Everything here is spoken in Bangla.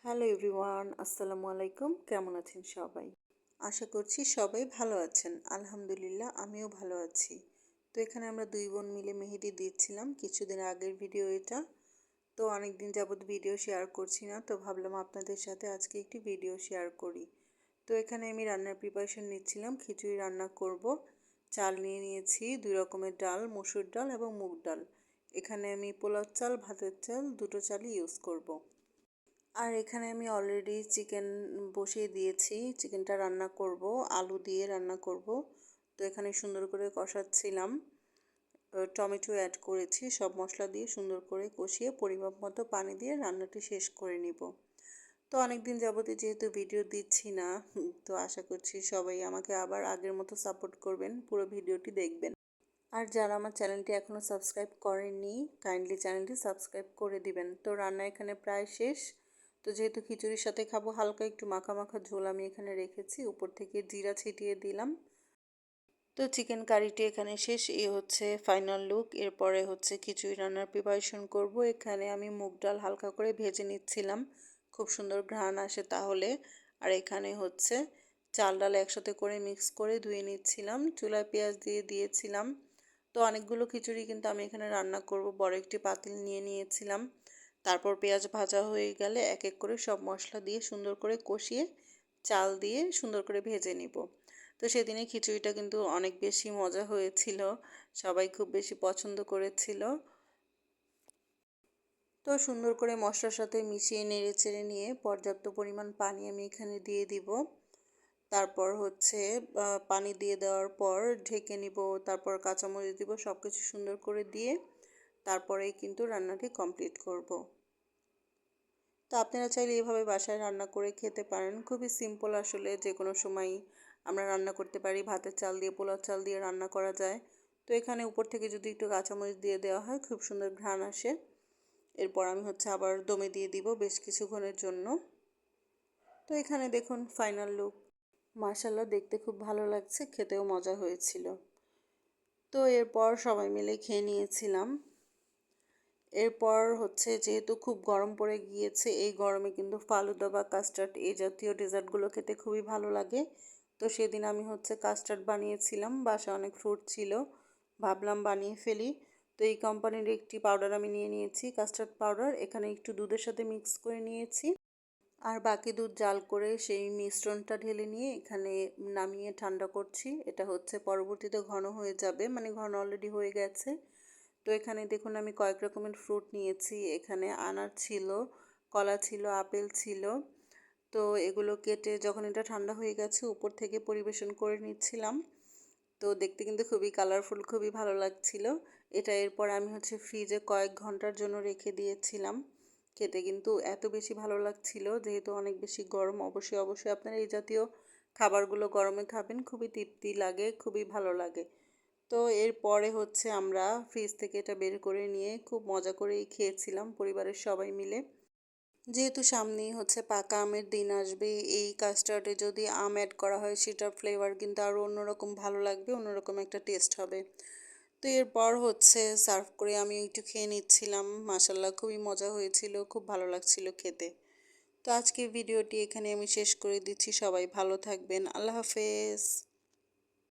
হ্যালো এভরিওয়ান, আসসালামু আলাইকুম। কেমন আছেন সবাই? আশা করছি সবাই ভালো আছেন। আলহামদুলিল্লাহ আমিও ভালো আছি। তো এখানে আমরা দুই বোন মিলে মেহেদি দিচ্ছিলাম, কিছুদিন আগের ভিডিও এটা। তো অনেক দিন যাবত ভিডিও শেয়ার করছি না, তো ভাবলাম আপনাদের সাথে আজকে একটি ভিডিও শেয়ার করি। তো এখানে আমি রান্নার প্রিপারেশন নিচ্ছিলাম, খিচুড়ি রান্না করব। চাল নিয়ে নিয়েছি দুই রকমের ডাল, মসুর ডাল এবং মুগ ডাল। এখানে আমি পোলাও চাল, ভাতের চাল দুটো চালই ইউজ করব। আর এখানে আমি অলরেডি চিকেন বসিয়ে দিয়েছি, চিকেনটা রান্না করব, আলু দিয়ে রান্না করব। তো এখানে সুন্দর করে কষাচ্ছিলাম, টমেটো অ্যাড করেছি, সব মশলা দিয়ে সুন্দর করে কষিয়ে পরিমাপ মতো পানি দিয়ে রান্নাটি শেষ করে নিব। তো অনেক দিন যাবতীয় যেহেতু ভিডিও দিচ্ছি না, তো আশা করছি সবাই আমাকে আবার আগের মতো সাপোর্ট করবেন, পুরো ভিডিওটি দেখবেন। আর যারা আমার চ্যানেলটি এখনও সাবস্ক্রাইব করেননি, কাইন্ডলি চ্যানেলটি সাবস্ক্রাইব করে দিবেন। তো রান্না এখানে প্রায় শেষ। তো যেহেতু খিচুড়ির সাথে খাবো, হালকা একটু মাখা মাখা ঝোল আমি এখানে রেখেছি, উপর থেকে জিরা ছিটিয়ে দিলাম। তো চিকেন কারিটি এখানে শেষ, এই হচ্ছে ফাইনাল লুক। এরপরে হচ্ছে খিচুড়ি রান্নার প্রিপারেশন করব। এখানে আমি মুগ ডাল হালকা করে ভেজে নিচ্ছিলাম, খুব সুন্দর ঘ্রাণ আসে তাহলে। আর এখানে হচ্ছে চাল ডাল একসাথে করে মিক্স করে ধুয়ে নিচ্ছিলাম, চুলায় পেঁয়াজ দিয়ে দিয়েছিলাম। তো অনেকগুলো খিচুড়ি কিন্তু আমি এখানে রান্না করব, বড় একটি পাতিল নিয়ে নিয়েছিলাম। তারপর পেঁয়াজ ভাজা হয়ে গেলে এক এক করে সব মশলা দিয়ে সুন্দর করে কষিয়ে চাল দিয়ে সুন্দর করে ভেজে নিব। তো সেদিনে খিচুড়িটা কিন্তু অনেক বেশি মজা হয়েছিল, সবাই খুব বেশি পছন্দ করেছিল। তো সুন্দর করে মশলার সাথে মিশিয়ে নেড়ে চেড়ে নিয়ে পর্যাপ্ত পরিমাণ পানি আমি এখানে দিয়ে দিব। তারপর হচ্ছে পানি দিয়ে দেওয়ার পর ঢেকে নিব, তারপর কাঁচামরিচ দিব, সব কিছু সুন্দর করে দিয়ে তারপরেই কিন্তু রান্নাটি কমপ্লিট করব। তো আপনারা চাইলে এভাবে বাসায় রান্না করে খেতে পারেন, খুবই সিম্পল আসলে, যে কোনো সময়ই আমরা রান্না করতে পারি। ভাতের চাল দিয়ে, পোলাও চাল দিয়ে রান্না করা যায়। তো এখানে উপর থেকে যদি একটু কাঁচামরিচ দিয়ে দেওয়া হয়, খুব সুন্দর ঘ্রাণ আসে। এরপর আমি হচ্ছে আবার দমে দিয়ে দিব বেশ কিছুক্ষণের জন্য। তো এখানে দেখুন ফাইনাল লুক, মাশাআল্লাহ দেখতে খুব ভালো লাগছে, খেতেও মজা হয়েছিল। তো এরপর সবাই মিলে খেয়ে নিয়েছিলাম। এরপর হচ্ছে যেহেতু খুব গরম পড়ে গিয়েছে, এই গরমে কিন্তু ফালুদা বা কাস্টার্ড এই জাতীয় ডেজার্টগুলো খেতে খুবই ভালো লাগে। তো সেদিন আমি হচ্ছে কাস্টার্ড বানিয়েছিলাম, বাসায় অনেক ফ্রুট ছিল, ভাবলাম বানিয়ে ফেলি। তো এই কোম্পানির একটি পাউডার আমি নিয়ে নিয়েছি, কাস্টার্ড পাউডার, এখানে একটু দুধের সাথে মিক্স করে নিয়েছি। আর বাকি দুধ জাল করে সেই মিশ্রণটা ঢেলে নিয়ে এখানে নামিয়ে ঠান্ডা করছি। এটা হচ্ছে পরবর্তীতে ঘন হয়ে যাবে, মানে ঘন অলরেডি হয়ে গেছে। তো এখানে দেখুন আমি কয়েক রকমের ফ্রুট নিয়েছি, এখানে আনার ছিল, কলা ছিল, আপেল ছিল। তো এগুলো কেটে যখন এটা ঠান্ডা হয়ে গেছে উপর থেকে পরিবেশন করে নিচ্ছিলাম। তো দেখতে কিন্তু খুবই কালারফুল, খুবই ভালো লাগছিল এটা। এরপর আমি হচ্ছে ফ্রিজে কয়েক ঘন্টার জন্য রেখে দিয়েছিলাম। খেতে কিন্তু এত বেশি ভালো লাগছিল, যেহেতু অনেক বেশি গরম, অবশ্যই অবশ্যই আপনারা এই জাতীয় খাবারগুলো গরমে খাবেন, খুবই তৃপ্তি লাগে, খুবই ভালো লাগে। তো এরপরে হচ্ছে আমরা ফ্রিজ থেকে এটা বের করে নিয়ে খুব মজা করেই খেয়েছিলাম পরিবারের সবাই মিলে। যেহেতু সামনেই হচ্ছে পাকা আমের দিন আসবে, এই কাস্টার্ডে যদি আম অ্যাড করা হয় সেটার ফ্লেভার কিন্তু আরও অন্যরকম ভালো লাগবে, অন্যরকম একটা টেস্ট হবে। তো এরপর হচ্ছে সার্ভ করে আমি একটু খেয়ে নিচ্ছিলাম, মাসাল্লাহ খুবই মজা হয়েছিল, খুব ভালো লাগছিল খেতে। তো আজকের ভিডিওটি এখানে আমি শেষ করে দিচ্ছি, সবাই ভালো থাকবেন, আল্লাহ হাফেজ।